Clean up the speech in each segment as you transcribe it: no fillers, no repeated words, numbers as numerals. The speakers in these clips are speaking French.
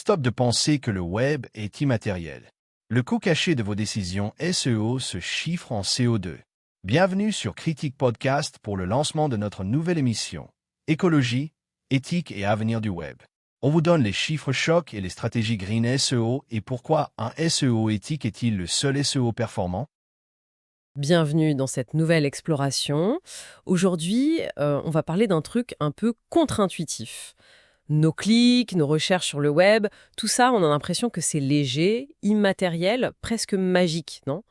Stop de penser que le web est immatériel. Le coût caché de vos décisions SEO se chiffre en CO2. Bienvenue sur Critique Podcast pour le lancement de notre nouvelle émission Écologie, éthique et avenir du web. On vous donne les chiffres chocs et les stratégies Green SEO et pourquoi un SEO éthique est-il le seul SEO performant. Bienvenue dans cette nouvelle exploration. Aujourd'hui, on va parler d'un truc un peu contre-intuitif. Nos clics, nos recherches sur le web, tout ça, on a l'impression que c'est léger, immatériel, presque magique, non ?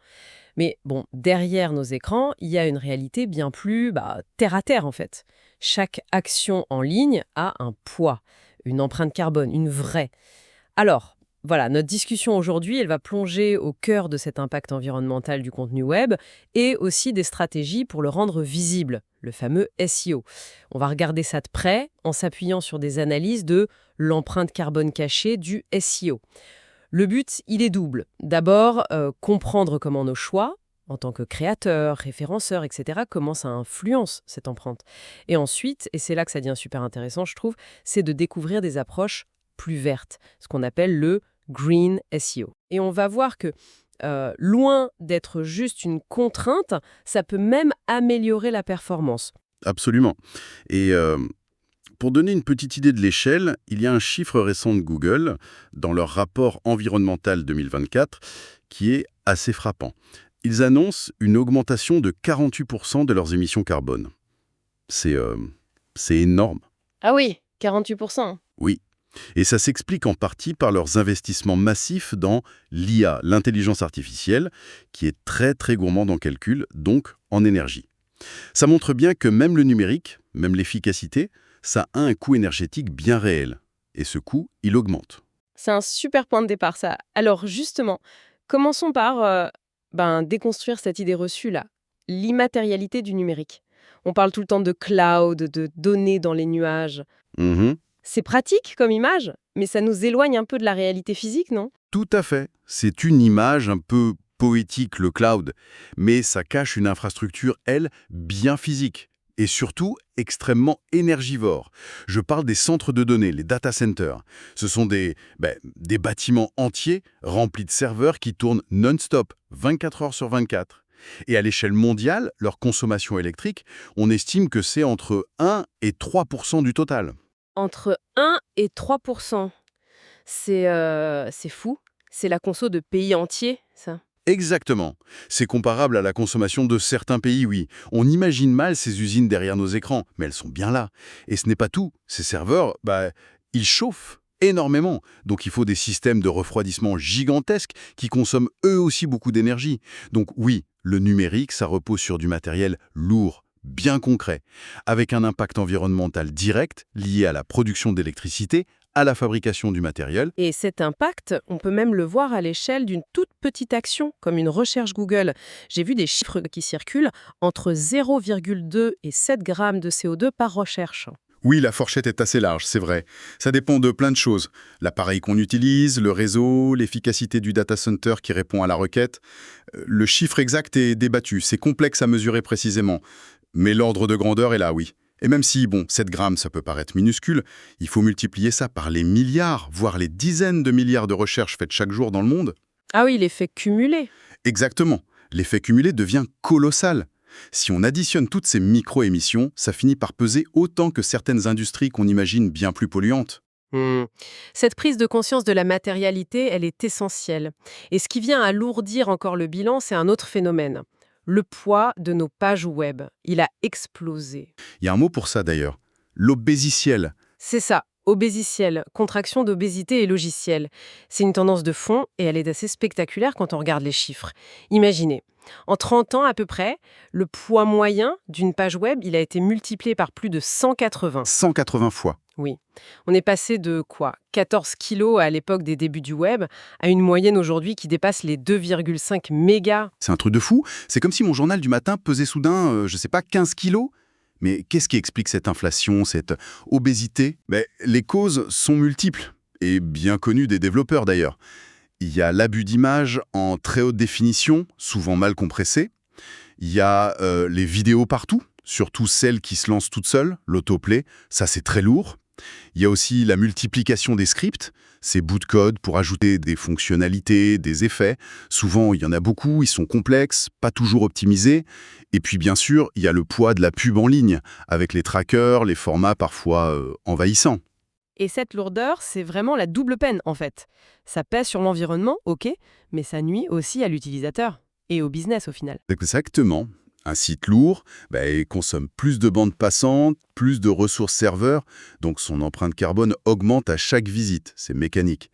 Mais bon, derrière nos écrans, il y a une réalité bien plus terre à terre en fait. Chaque action en ligne a un poids, une empreinte carbone, une vraie. Alors, voilà, notre discussion aujourd'hui, elle va plonger au cœur de cet impact environnemental du contenu web et aussi des stratégies pour le rendre visible, le fameux SEO. On va regarder ça de près en s'appuyant sur des analyses de l'empreinte carbone cachée du SEO. Le but, il est double. D'abord, comprendre comment nos choix, en tant que créateurs, référenceurs, etc., comment ça influence cette empreinte. Et ensuite, et c'est là que ça devient super intéressant, je trouve, c'est de découvrir des approches plus vertes, ce qu'on appelle le Green SEO. Et on va voir que, loin d'être juste une contrainte, ça peut même améliorer la performance. Absolument. Et pour donner une petite idée de l'échelle, il y a un chiffre récent de Google, dans leur rapport environnemental 2024, qui est assez frappant. Ils annoncent une augmentation de 48% de leurs émissions carbone. C'est énorme. Ah oui, 48%. Oui. Et ça s'explique en partie par leurs investissements massifs dans l'IA, l'intelligence artificielle, qui est très très gourmande en calcul, donc en énergie. Ça montre bien que même le numérique, même l'efficacité, ça a un coût énergétique bien réel. Et ce coût, il augmente. C'est un super point de départ, ça. Alors justement, commençons par déconstruire cette idée reçue-là, l'immatérialité du numérique. On parle tout le temps de cloud, de données dans les nuages. Mhm. C'est pratique comme image, mais ça nous éloigne un peu de la réalité physique, non ? Tout à fait. C'est une image un peu poétique, le cloud, mais ça cache une infrastructure, elle, bien physique. Et surtout, extrêmement énergivore. Je parle des centres de données, les data centers. Ce sont des bâtiments entiers remplis de serveurs qui tournent non-stop, 24 heures sur 24. Et à l'échelle mondiale, leur consommation électrique, on estime que c'est entre 1 et 3% du total. Entre 1 et 3%. C'est fou. C'est la conso de pays entiers, ça. Exactement. C'est comparable à la consommation de certains pays, oui. On imagine mal ces usines derrière nos écrans, mais elles sont bien là. Et ce n'est pas tout. Ces serveurs, ils chauffent énormément. Donc il faut des systèmes de refroidissement gigantesques qui consomment eux aussi beaucoup d'énergie. Donc oui, le numérique, ça repose sur du matériel lourd, bien concret, avec un impact environnemental direct lié à la production d'électricité, à la fabrication du matériel. Et cet impact, on peut même le voir à l'échelle d'une toute petite action, comme une recherche Google. J'ai vu des chiffres qui circulent entre 0,2 et 7 grammes de CO2 par recherche. Oui, la fourchette est assez large, c'est vrai. Ça dépend de plein de choses. L'appareil qu'on utilise, le réseau, l'efficacité du data center qui répond à la requête. Le chiffre exact est débattu, c'est complexe à mesurer précisément. Mais l'ordre de grandeur est là, oui. Et même si, 7 grammes, ça peut paraître minuscule, il faut multiplier ça par les milliards, voire les dizaines de milliards de recherches faites chaque jour dans le monde. Ah oui, l'effet cumulé. Exactement. L'effet cumulé devient colossal. Si on additionne toutes ces micro-émissions, ça finit par peser autant que certaines industries qu'on imagine bien plus polluantes. Cette prise de conscience de la matérialité, elle est essentielle. Et ce qui vient alourdir encore le bilan, c'est un autre phénomène. Le poids de nos pages web, il a explosé. Il y a un mot pour ça d'ailleurs, l'obésiciel. C'est ça, obésiciel, contraction d'obésité et logiciel. C'est une tendance de fond et elle est assez spectaculaire quand on regarde les chiffres. Imaginez, en 30 ans à peu près, le poids moyen d'une page web, il a été multiplié par plus de 180. 180 fois. Oui. On est passé de 14 kilos à l'époque des débuts du web, à une moyenne aujourd'hui qui dépasse les 2,5 mégas. C'est un truc de fou. C'est comme si mon journal du matin pesait soudain, 15 kilos. Mais qu'est-ce qui explique cette inflation, cette obésité ? Les causes sont multiples, et bien connues des développeurs d'ailleurs. Il y a l'abus d'images en très haute définition, souvent mal compressées. Il y a les vidéos partout, surtout celles qui se lancent toutes seules, l'autoplay, ça c'est très lourd. Il y a aussi la multiplication des scripts, ces bouts de code pour ajouter des fonctionnalités, des effets. Souvent, il y en a beaucoup, ils sont complexes, pas toujours optimisés. Et puis, bien sûr, il y a le poids de la pub en ligne, avec les trackers, les formats parfois envahissants. Et cette lourdeur, c'est vraiment la double peine, en fait. Ça pèse sur l'environnement, ok, mais ça nuit aussi à l'utilisateur et au business au final. Exactement. Un site lourd, il consomme plus de bandes passantes, plus de ressources serveurs, donc son empreinte carbone augmente à chaque visite, c'est mécanique.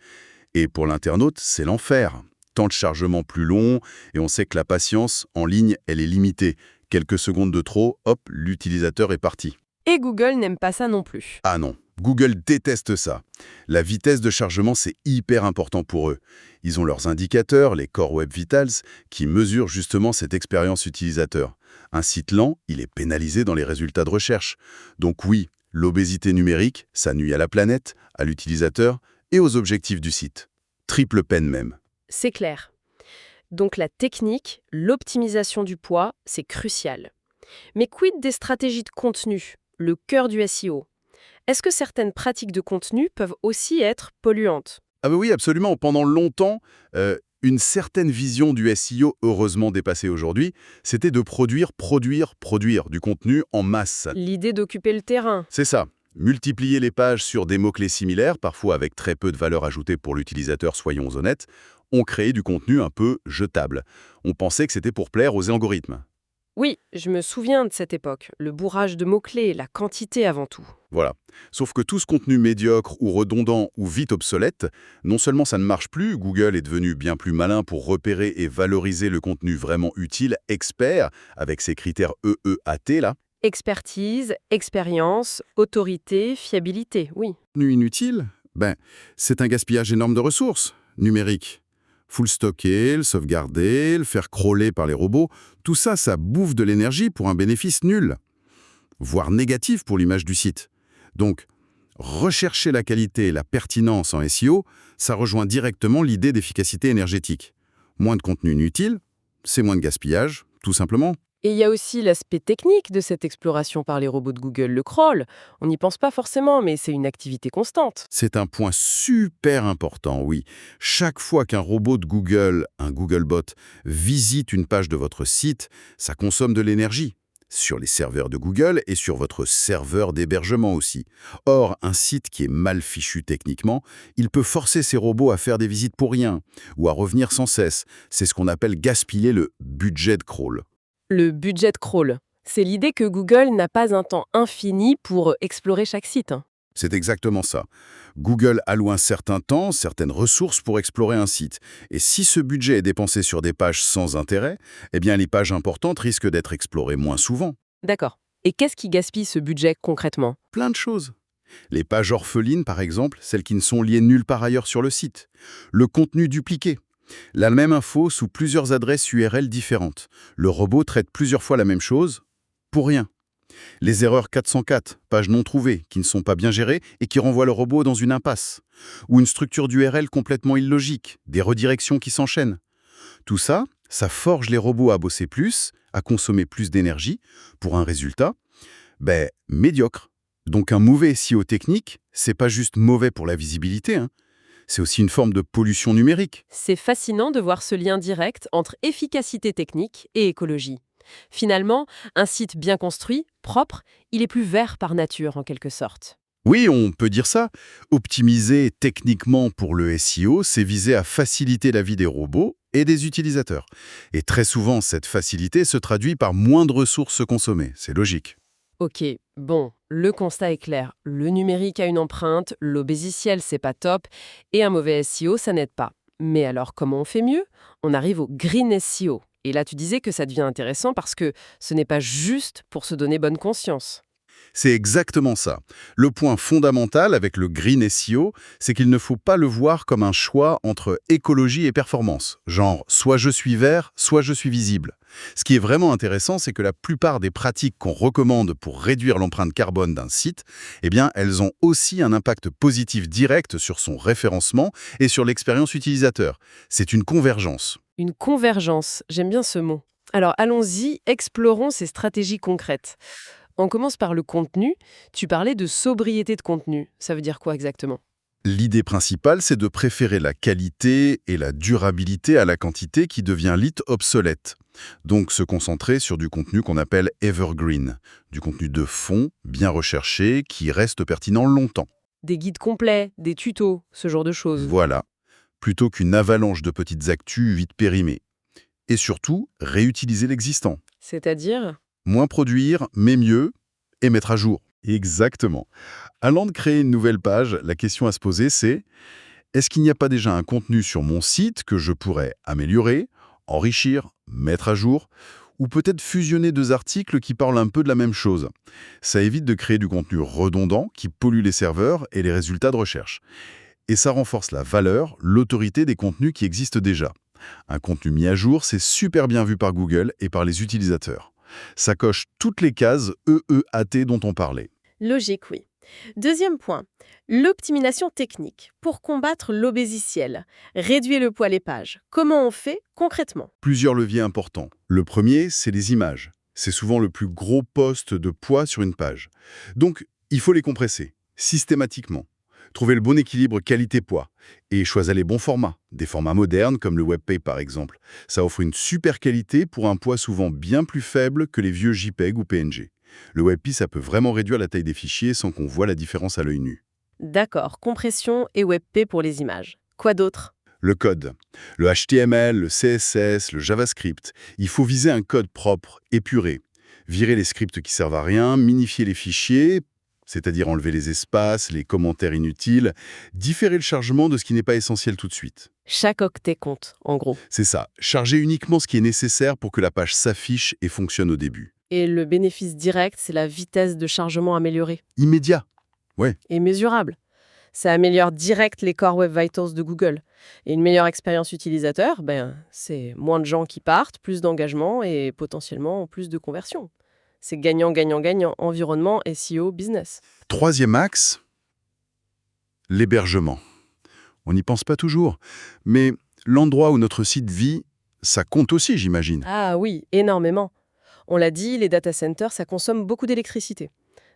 Et pour l'internaute, c'est l'enfer. Temps de chargement plus long, et on sait que la patience en ligne, elle est limitée. Quelques secondes de trop, hop, l'utilisateur est parti. Et Google n'aime pas ça non plus. Ah non, Google déteste ça. La vitesse de chargement, c'est hyper important pour eux. Ils ont leurs indicateurs, les Core Web Vitals, qui mesurent justement cette expérience utilisateur. Un site lent, il est pénalisé dans les résultats de recherche. Donc oui, l'obésité numérique, ça nuit à la planète, à l'utilisateur et aux objectifs du site. Triple peine même. C'est clair. Donc la technique, l'optimisation du poids, c'est crucial. Mais quid des stratégies de contenu, le cœur du SEO? Est-ce que certaines pratiques de contenu peuvent aussi être polluantes? Ah oui, absolument. Pendant longtemps, une certaine vision du SEO, heureusement dépassée aujourd'hui, c'était de produire du contenu en masse. L'idée d'occuper le terrain. C'est ça. Multiplier les pages sur des mots-clés similaires, parfois avec très peu de valeur ajoutée pour l'utilisateur, soyons honnêtes, ont créé du contenu un peu jetable. On pensait que c'était pour plaire aux algorithmes. Oui, je me souviens de cette époque. Le bourrage de mots-clés, la quantité avant tout. Voilà. Sauf que tout ce contenu médiocre ou redondant ou vite obsolète, non seulement ça ne marche plus, Google est devenu bien plus malin pour repérer et valoriser le contenu vraiment utile, expert, avec ses critères EEAT là. Expertise, expérience, autorité, fiabilité, oui. Contenu inutile, c'est un gaspillage énorme de ressources numériques. Faut le stocker, le sauvegarder, le faire crawler par les robots, tout ça, ça bouffe de l'énergie pour un bénéfice nul, voire négatif pour l'image du site. Donc, rechercher la qualité et la pertinence en SEO, ça rejoint directement l'idée d'efficacité énergétique. Moins de contenu inutile, c'est moins de gaspillage, tout simplement. Et il y a aussi l'aspect technique de cette exploration par les robots de Google, le crawl. On n'y pense pas forcément, mais c'est une activité constante. C'est un point super important, oui. Chaque fois qu'un robot de Google, un Googlebot, visite une page de votre site, ça consomme de l'énergie. Sur les serveurs de Google et sur votre serveur d'hébergement aussi. Or, un site qui est mal fichu techniquement, il peut forcer ses robots à faire des visites pour rien ou à revenir sans cesse. C'est ce qu'on appelle gaspiller le budget de crawl. Le budget crawl, c'est l'idée que Google n'a pas un temps infini pour explorer chaque site. C'est exactement ça. Google alloue un certain temps, certaines ressources pour explorer un site. Et si ce budget est dépensé sur des pages sans intérêt, eh bien les pages importantes risquent d'être explorées moins souvent. D'accord. Et qu'est-ce qui gaspille ce budget concrètement? Plein de choses. Les pages orphelines, par exemple, celles qui ne sont liées nulle part ailleurs sur le site. Le contenu dupliqué. La même info sous plusieurs adresses URL différentes. Le robot traite plusieurs fois la même chose, pour rien. Les erreurs 404, pages non trouvées, qui ne sont pas bien gérées et qui renvoient le robot dans une impasse. Ou une structure d'URL complètement illogique, des redirections qui s'enchaînent. Tout ça, ça forge les robots à bosser plus, à consommer plus d'énergie, pour un résultat, médiocre. Donc un mauvais SEO technique, c'est pas juste mauvais pour la visibilité, c'est aussi une forme de pollution numérique. C'est fascinant de voir ce lien direct entre efficacité technique et écologie. Finalement, un site bien construit, propre, il est plus vert par nature en quelque sorte. Oui, on peut dire ça. Optimiser techniquement pour le SEO, c'est viser à faciliter la vie des robots et des utilisateurs. Et très souvent, cette facilité se traduit par moins de ressources consommées. C'est logique. Ok, bon, le constat est clair. Le numérique a une empreinte, l'obésiciel, c'est pas top, et un mauvais SEO, ça n'aide pas. Mais alors, comment on fait mieux? On arrive au green SEO. Et là, tu disais que ça devient intéressant parce que ce n'est pas juste pour se donner bonne conscience. C'est exactement ça. Le point fondamental avec le Green SEO, c'est qu'il ne faut pas le voir comme un choix entre écologie et performance. Genre, soit je suis vert, soit je suis visible. Ce qui est vraiment intéressant, c'est que la plupart des pratiques qu'on recommande pour réduire l'empreinte carbone d'un site, elles ont aussi un impact positif direct sur son référencement et sur l'expérience utilisateur. C'est une convergence. Une convergence, j'aime bien ce mot. Alors allons-y, explorons ces stratégies concrètes. On commence par le contenu. Tu parlais de sobriété de contenu. Ça veut dire quoi exactement? L'idée principale, c'est de préférer la qualité et la durabilité à la quantité qui devient vite obsolète. Donc se concentrer sur du contenu qu'on appelle evergreen, du contenu de fond, bien recherché, qui reste pertinent longtemps. Des guides complets, des tutos, ce genre de choses. Voilà, plutôt qu'une avalanche de petites actus vite périmées. Et surtout, réutiliser l'existant. C'est-à-dire? Moins produire, mais mieux, et mettre à jour. Exactement. Avant de créer une nouvelle page, la question à se poser, c'est est-ce qu'il n'y a pas déjà un contenu sur mon site que je pourrais améliorer, enrichir, mettre à jour, ou peut-être fusionner deux articles qui parlent un peu de la même chose? Ça évite de créer du contenu redondant qui pollue les serveurs et les résultats de recherche. Et ça renforce la valeur, l'autorité des contenus qui existent déjà. Un contenu mis à jour, c'est super bien vu par Google et par les utilisateurs. Ça coche toutes les cases EEAT dont on parlait. Logique, oui. Deuxième point, l'optimisation technique pour combattre l'obésiciel. Réduire le poids des pages. Comment on fait concrètement? Plusieurs leviers importants. Le premier, c'est les images. C'est souvent le plus gros poste de poids sur une page. Donc, il faut les compresser, systématiquement. Trouver le bon équilibre qualité-poids et choisir les bons formats, des formats modernes comme le WebP par exemple. Ça offre une super qualité pour un poids souvent bien plus faible que les vieux JPEG ou PNG. Le WebP, ça peut vraiment réduire la taille des fichiers sans qu'on voit la différence à l'œil nu. D'accord, compression et WebP pour les images. Quoi d'autre? Le code. Le HTML, le CSS, le JavaScript. Il faut viser un code propre, épuré. Virer les scripts qui servent à rien, minifier les fichiers, c'est-à-dire enlever les espaces, les commentaires inutiles, différer le chargement de ce qui n'est pas essentiel tout de suite. Chaque octet compte, en gros. C'est ça, charger uniquement ce qui est nécessaire pour que la page s'affiche et fonctionne au début. Et le bénéfice direct, c'est la vitesse de chargement améliorée. Immédiat. Et mesurable. Ça améliore direct les Core Web Vitals de Google. Et une meilleure expérience utilisateur, c'est moins de gens qui partent, plus d'engagement et potentiellement plus de conversions. C'est gagnant, gagnant, gagnant, environnement, SEO, business. Troisième axe, l'hébergement. On n'y pense pas toujours, mais l'endroit où notre site vit, ça compte aussi, j'imagine. Ah oui, énormément. On l'a dit, les data centers, ça consomme beaucoup d'électricité.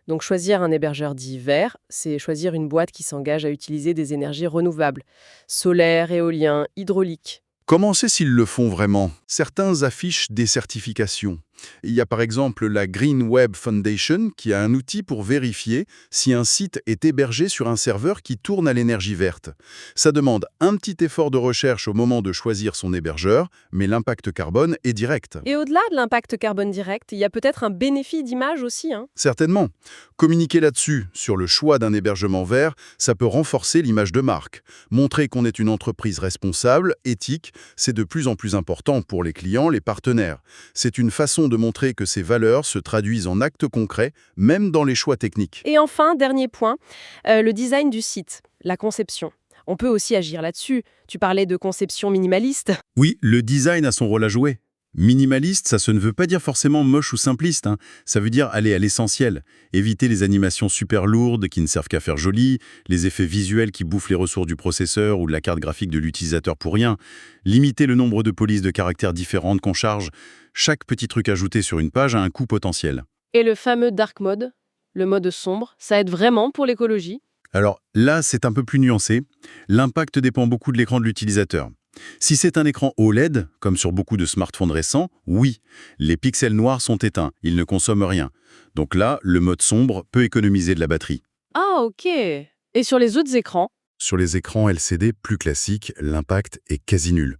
Donc choisir un hébergeur dit vert, c'est choisir une boîte qui s'engage à utiliser des énergies renouvelables. Solaire, éolien, hydraulique. Comment c'est s'ils le font vraiment? Certains affichent des certifications. Il y a par exemple la Green Web Foundation qui a un outil pour vérifier si un site est hébergé sur un serveur qui tourne à l'énergie verte. Ça demande un petit effort de recherche au moment de choisir son hébergeur, mais l'impact carbone est direct. Et au-delà de l'impact carbone direct, il y a peut-être un bénéfice d'image aussi. Certainement. Communiquer là-dessus, sur le choix d'un hébergement vert, ça peut renforcer l'image de marque. Montrer qu'on est une entreprise responsable, éthique, c'est de plus en plus important pour les clients, les partenaires. C'est une façon de montrer que ces valeurs se traduisent en actes concrets, même dans les choix techniques. Et enfin, dernier point, le design du site, la conception. On peut aussi agir là-dessus. Tu parlais de conception minimaliste. Oui, le design a son rôle à jouer. Minimaliste, ça ne veut pas dire forcément moche ou simpliste. Ça veut dire aller à l'essentiel. Éviter les animations super lourdes qui ne servent qu'à faire joli, les effets visuels qui bouffent les ressources du processeur ou de la carte graphique de l'utilisateur pour rien. Limiter le nombre de polices de caractères différentes qu'on charge. Chaque petit truc ajouté sur une page a un coût potentiel. Et le fameux dark mode, le mode sombre, ça aide vraiment pour l'écologie? Alors là, c'est un peu plus nuancé. L'impact dépend beaucoup de l'écran de l'utilisateur. Si c'est un écran OLED, comme sur beaucoup de smartphones récents, oui, les pixels noirs sont éteints, ils ne consomment rien. Donc là, le mode sombre peut économiser de la batterie. Ah ok. Et sur les autres écrans? Sur les écrans LCD plus classiques, l'impact est quasi nul.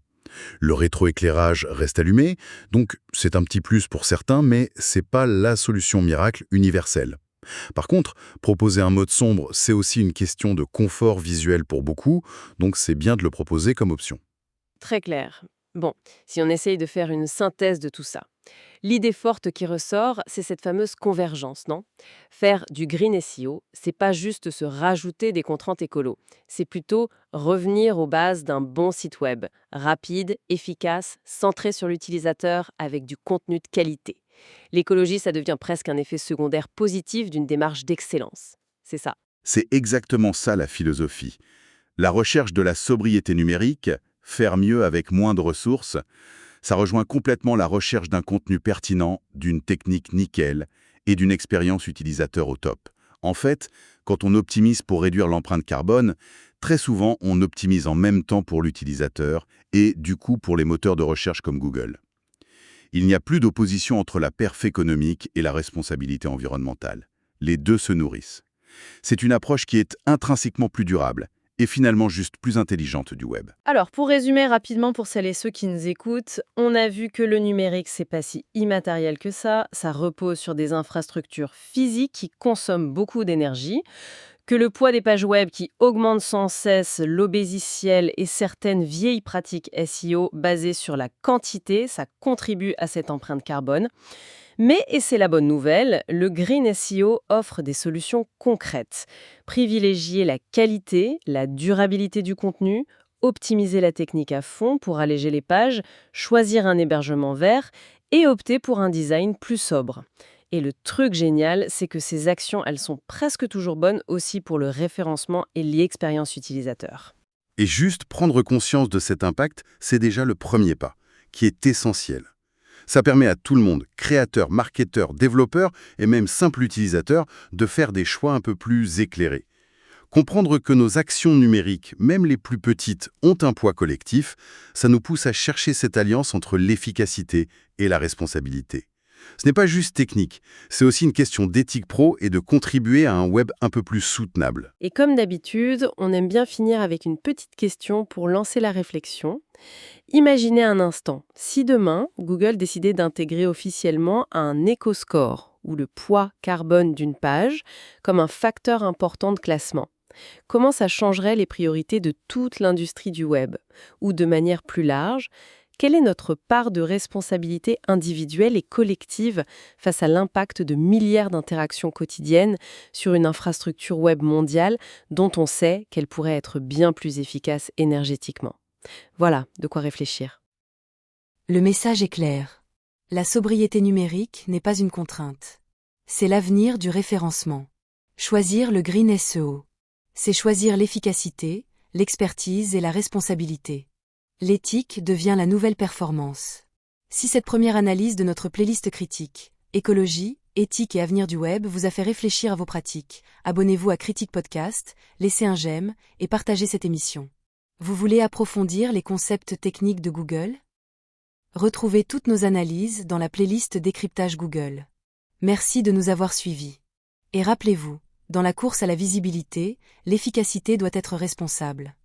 Le rétroéclairage reste allumé, donc c'est un petit plus pour certains, mais c'est pas la solution miracle universelle. Par contre, proposer un mode sombre, c'est aussi une question de confort visuel pour beaucoup, donc c'est bien de le proposer comme option. Très clair. Bon, si on essaye de faire une synthèse de tout ça, l'idée forte qui ressort, c'est cette fameuse convergence, non? Faire du green SEO, c'est pas juste se rajouter des contraintes écolo, c'est plutôt revenir aux bases d'un bon site web, rapide, efficace, centré sur l'utilisateur avec du contenu de qualité. L'écologie, ça devient presque un effet secondaire positif d'une démarche d'excellence. C'est ça. C'est exactement ça la philosophie. La recherche de la sobriété numérique, faire mieux avec moins de ressources, ça rejoint complètement la recherche d'un contenu pertinent, d'une technique nickel, et d'une expérience utilisateur au top. En fait, quand on optimise pour réduire l'empreinte carbone, très souvent on optimise en même temps pour l'utilisateur et du coup pour les moteurs de recherche comme Google. Il n'y a plus d'opposition entre la perf économique et la responsabilité environnementale. Les deux se nourrissent. C'est une approche qui est intrinsèquement plus durable et finalement juste plus intelligente du web. Alors, pour résumer rapidement pour celles et ceux qui nous écoutent, on a vu que le numérique, c'est pas si immatériel que ça repose sur des infrastructures physiques qui consomment beaucoup d'énergie, que le poids des pages web qui augmente sans cesse, l'obésiciel et certaines vieilles pratiques SEO basées sur la quantité, ça contribue à cette empreinte carbone. Mais, et c'est la bonne nouvelle, le Green SEO offre des solutions concrètes. Privilégier la qualité, la durabilité du contenu, optimiser la technique à fond pour alléger les pages, choisir un hébergement vert et opter pour un design plus sobre. Et le truc génial, c'est que ces actions, elles sont presque toujours bonnes aussi pour le référencement et l'expérience utilisateur. Et juste prendre conscience de cet impact, c'est déjà le premier pas, qui est essentiel. Ça permet à tout le monde, créateurs, marketeurs, développeurs et même simples utilisateurs, de faire des choix un peu plus éclairés. Comprendre que nos actions numériques, même les plus petites, ont un poids collectif, ça nous pousse à chercher cette alliance entre l'efficacité et la responsabilité. Ce n'est pas juste technique, c'est aussi une question d'éthique pro et de contribuer à un web un peu plus soutenable. Et comme d'habitude, on aime bien finir avec une petite question pour lancer la réflexion. Imaginez un instant, si demain, Google décidait d'intégrer officiellement un éco-score, ou le poids carbone d'une page, comme un facteur important de classement. Comment ça changerait les priorités de toute l'industrie du web? Ou de manière plus large, quelle est notre part de responsabilité individuelle et collective face à l'impact de milliards d'interactions quotidiennes sur une infrastructure web mondiale dont on sait qu'elle pourrait être bien plus efficace énergétiquement? Voilà, de quoi réfléchir. Le message est clair. La sobriété numérique n'est pas une contrainte. C'est l'avenir du référencement. Choisir le Green SEO. C'est choisir l'efficacité, l'expertise et la responsabilité. L'éthique devient la nouvelle performance. Si cette première analyse de notre playlist critique, écologie, éthique et avenir du web vous a fait réfléchir à vos pratiques, abonnez-vous à Critique Podcast, laissez un j'aime et partagez cette émission. Vous voulez approfondir les concepts techniques de Google? Retrouvez toutes nos analyses dans la playlist Décryptage Google. Merci de nous avoir suivis. Et rappelez-vous, dans la course à la visibilité, l'efficacité doit être responsable.